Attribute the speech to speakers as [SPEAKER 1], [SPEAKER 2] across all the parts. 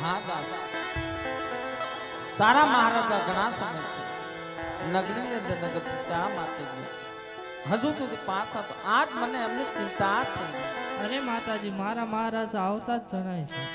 [SPEAKER 1] હા દાસ તારા મહારાજા ઘણા સમયથી નગરીની અંદર નગર ચા માટે ગયા હજુ સુધી પાછા તો આજ મને એમની ચિંતા થઈ.
[SPEAKER 2] અરે માતાજી મારા મહારાજા આવતા જ જણાય છે.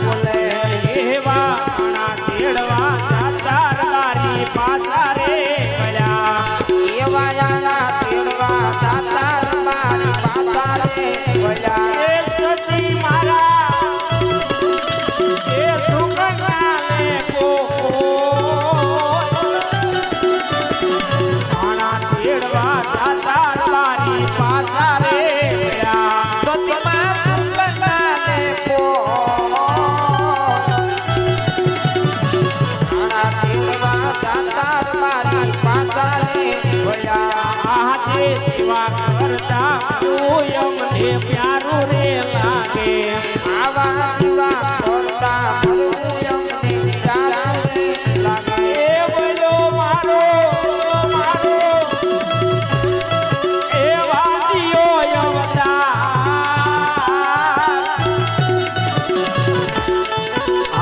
[SPEAKER 3] બોલે મને પ્યારું રે લાગે
[SPEAKER 4] આવા દીવા કરતા મરવું અમને સારું રે લાગે.
[SPEAKER 3] એ બોલો મારો મારો એ વાજીઓ અવતાર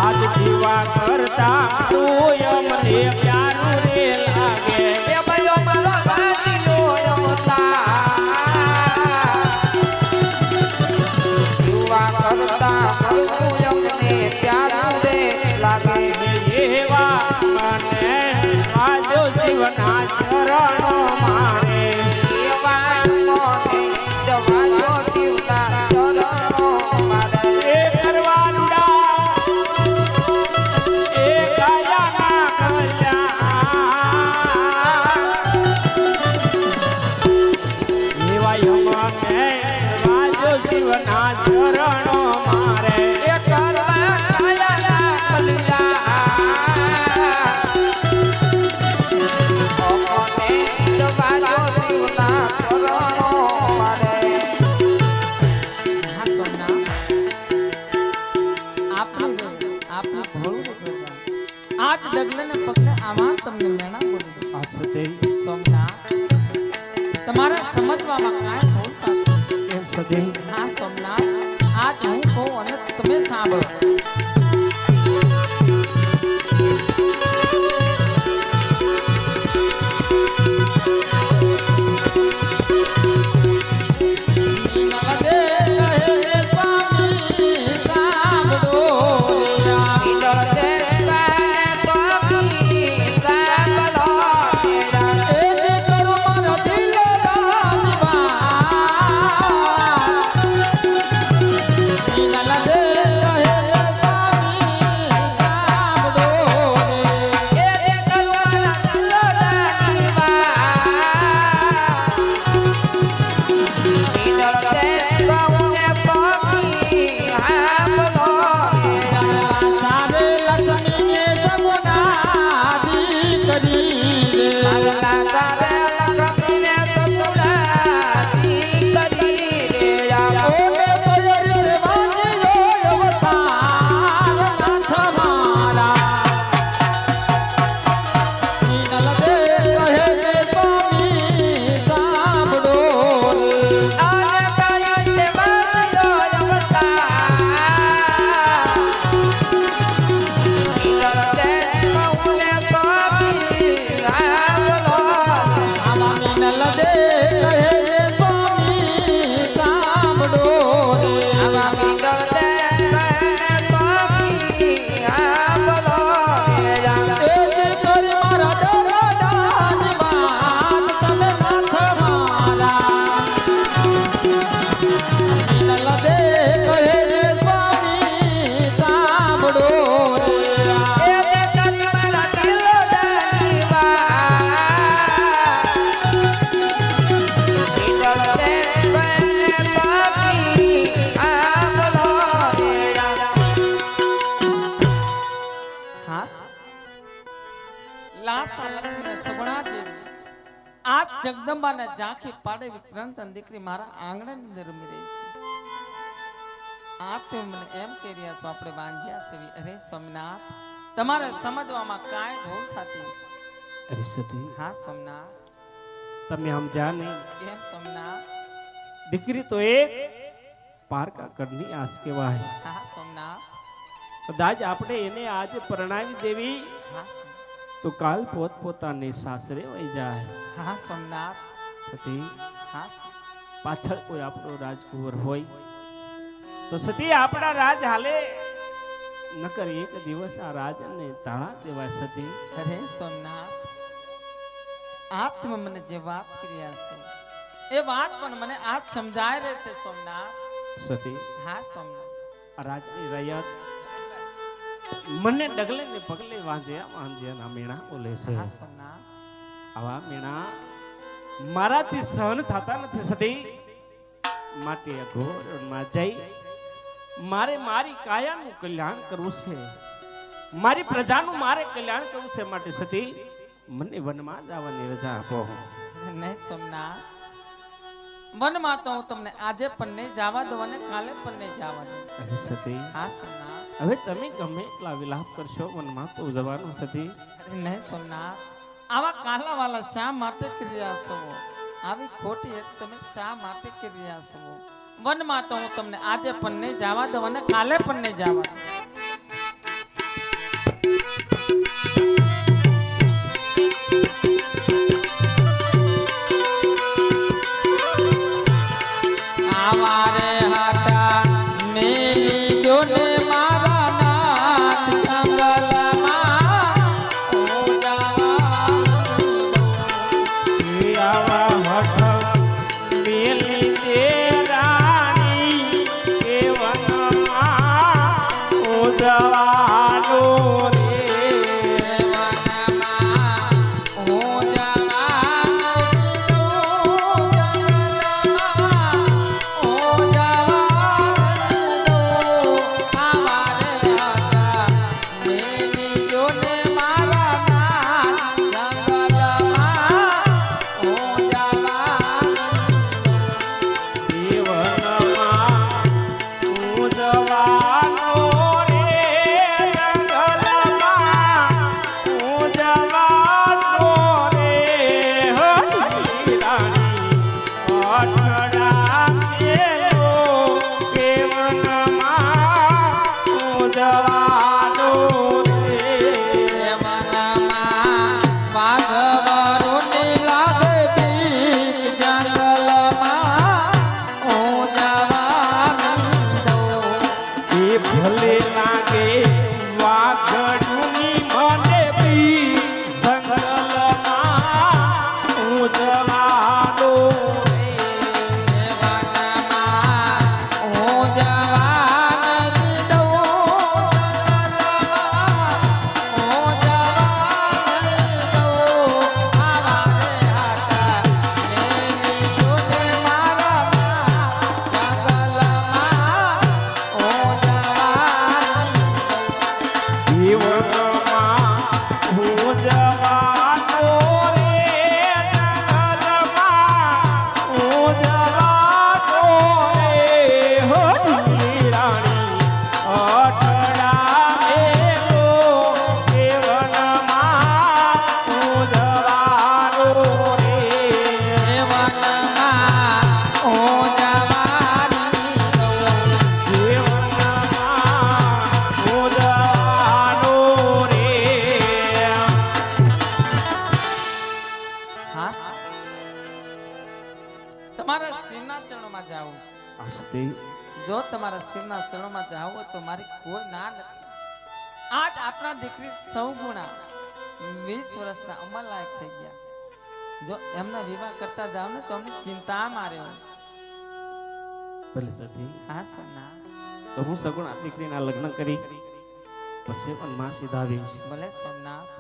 [SPEAKER 3] આજ દીવા કરતા મારું મને પ્યારું રે લાગે
[SPEAKER 4] એ ભાઈઓ મારો ભાગ્યો અવતાર યુવા કરતા મરવું અમને સારું રે લાગે.
[SPEAKER 3] એવા મને આજો શિવના ચરણો મારે
[SPEAKER 4] એવા મોને જવાનો જીવતા ચરણો મારે.
[SPEAKER 3] એ કરવાનુડા એ કાયાના કલ્યાણ એવા મને આજો શિવના ચરણો મારે
[SPEAKER 4] એ કરવા કાયાના કલ્યાણ ઓને જવાનો જીવતા ચરણો મારે.
[SPEAKER 1] હા સોમનાથ આપની ભોળું ભગવાન આજ ડગલે ને પગલે આમાં તમને મેણા બોલી દઉં.
[SPEAKER 3] આ સતે
[SPEAKER 1] સોમનાથ તમારા સમજવામાં કાંઈ ભૂલ નથી.
[SPEAKER 3] એમ સતે
[SPEAKER 1] હા સોમનાથ આજ હું કહું અને તમે સાંભળો. નવદે કહે સ્વામી સાંભળો રે આ.
[SPEAKER 4] ઈડર તે સ્વામી સાંભળો મેરા.
[SPEAKER 1] એ જે કરો મારો દિલ રાજવા. નવદે કહે સ્વામી સાંભળો રે.
[SPEAKER 4] એ જે કરવાના કલ્લોડા ઈડર તે સ્વામી સાંભળો મેરા.
[SPEAKER 1] સારે લક્ષ્મીએ જમુનાદી કરી રે.
[SPEAKER 4] મારા સારે લક્ષ્મીને સપનાથી કરી રે આ.
[SPEAKER 1] ઓમે તોય રે વાંજ્યો અવતાર નાથ મારા. નલદે કહે છે સ્વામી સાંભળો રે.
[SPEAKER 4] આને કાઈ તે બાંધ્યો અવતાર. ઈડર તે સ્વામી સાંભળો.
[SPEAKER 1] આમાં નલદે કહે છે સ્વામી સાંભળો રે.
[SPEAKER 4] આવા ઈડર તે સ્વામી સાંભળો મેરા.
[SPEAKER 1] એ જે કરી મારા દરદાની વાત તમે નાથ મારા. નલદે કહે છે સ્વામી સાંભળો રે.
[SPEAKER 4] એ જે કરી મારા દિલદાની વાત. ઈડર તે સ્વામી સાંભળો મેરા.
[SPEAKER 1] હાસ લાસા લક્ષ્મીને સગુણા જેવી આ જગદંબાને ઝાંખી પાડે વિક્રાંત દીકરી મારા આંગણાની અંદર રમી રહી છે. આપ તો મને એમ કહી રહ્યા છો આપણે વાંજ્યા સેવી. અરે સોમનાથ તમારે સમજવામાં કાંઈ ભૂલ થતી.
[SPEAKER 3] અરે સતી
[SPEAKER 1] હા સોમનાથ
[SPEAKER 3] તમે સમજ્યા નહીં
[SPEAKER 1] કેમ સોમનાથ.
[SPEAKER 3] દીકરી તો એક પારકા કરની આસ કહેવાય
[SPEAKER 1] હા સોમનાથ
[SPEAKER 3] કદાચ આપણે એને આજે પરણાવી દેવી
[SPEAKER 1] હા
[SPEAKER 3] તો કાલ પોત પોતાની સાસરે વહી જાય
[SPEAKER 1] હા સોમનાથ
[SPEAKER 3] સતી
[SPEAKER 1] હા
[SPEAKER 3] પાછળ કોઈ આપણો રાજકુંવર હોય તો સતી આપણા રાજ હાલે નકર એક દિવસ આ રાજને તાળા દેવાય સતી.
[SPEAKER 1] અરે સોમનાથ આપ તમે મને જે વાત કર્યા છે એ વાત પણ મને આજ સમજાય રહે છે સોમનાથ.
[SPEAKER 3] સતી
[SPEAKER 1] હા સોમનાથ
[SPEAKER 3] આ રાજની રયત મને ડગલે ને પગલે વાંજ્યા મીણા બોલે છે.
[SPEAKER 1] હા સોમનાથ
[SPEAKER 3] આવા મીણા મારાથી સહન થતા નથી સતી. માટે અઘોરમાં જઈ મારે મારી કાયાનું કલ્યાણ કરવું છે, મારી પ્રજાનું મારે કલ્યાણ કરવું છે. માટે સતી મને વનમાં જવાની રજા આપો.
[SPEAKER 1] નહીં સોમનાથ વનમાં તો હું તમને આજે પણ નહીં જવા દઉં અને કાલે પણ નહીં જવા દઉં.
[SPEAKER 3] અરે સતી
[SPEAKER 1] હા સોમનાથ.
[SPEAKER 3] હવે તમે ગમે એટલા વિલાપ કરશો વનમાં તો જવાનું સતી.
[SPEAKER 1] અરે નહીં સોમનાથ, આવા કાલાવાલા શા માટે કરી રહ્યા છો? આવી ખોટી એક તમે શા માટે કરી રહ્યા છો? વનમાં તો હું તમને આજે પણ નહીં જવા દઉં અને કાલે પણ નહીં જવા દઉં. આવારે હાટા મેલી જોને મારા નાથ જંગલમાં હું જવાનું.
[SPEAKER 3] આવા હઠ મેલી તે રાણી એ વનમાં ઉજવાનો રે. ભલે લાગે વાઘડુની મને બી જંગલમાં ઉજવાનો રે.
[SPEAKER 1] હું જવાનું દઉં. હું જવાનું દઉં. આવારે હાટા મેલી જોને મારા નાથ જંગલમાં હું
[SPEAKER 3] જીવનમાં હું જવાનો રે. જંગલમાં હું જવાનો રે. હો રાણી અઠડા મેલો એ વનમાં હું જવાનો રે.
[SPEAKER 1] તમારા શિવના ચરણોમાં જાવું છે.
[SPEAKER 3] હસ્તી
[SPEAKER 1] જો તમારા શિવના ચરણોમાં જાવું હોય તો મારી કોઈ ના નથી. આજ આપણા દીકરી સૌગુણા 20 વર્ષના અમર લાયક થઈ ગયા. જો એમના વિવાહ કરતા જાવ ને તો અમને ચિંતા મારે હોય.
[SPEAKER 3] ભલે સતી
[SPEAKER 1] હા સોના.
[SPEAKER 3] તો હું સગુણા દીકરીના લગ્ન કરી પછી પણ માં સીધા આવીશ.
[SPEAKER 1] ભલે સોમનાથ.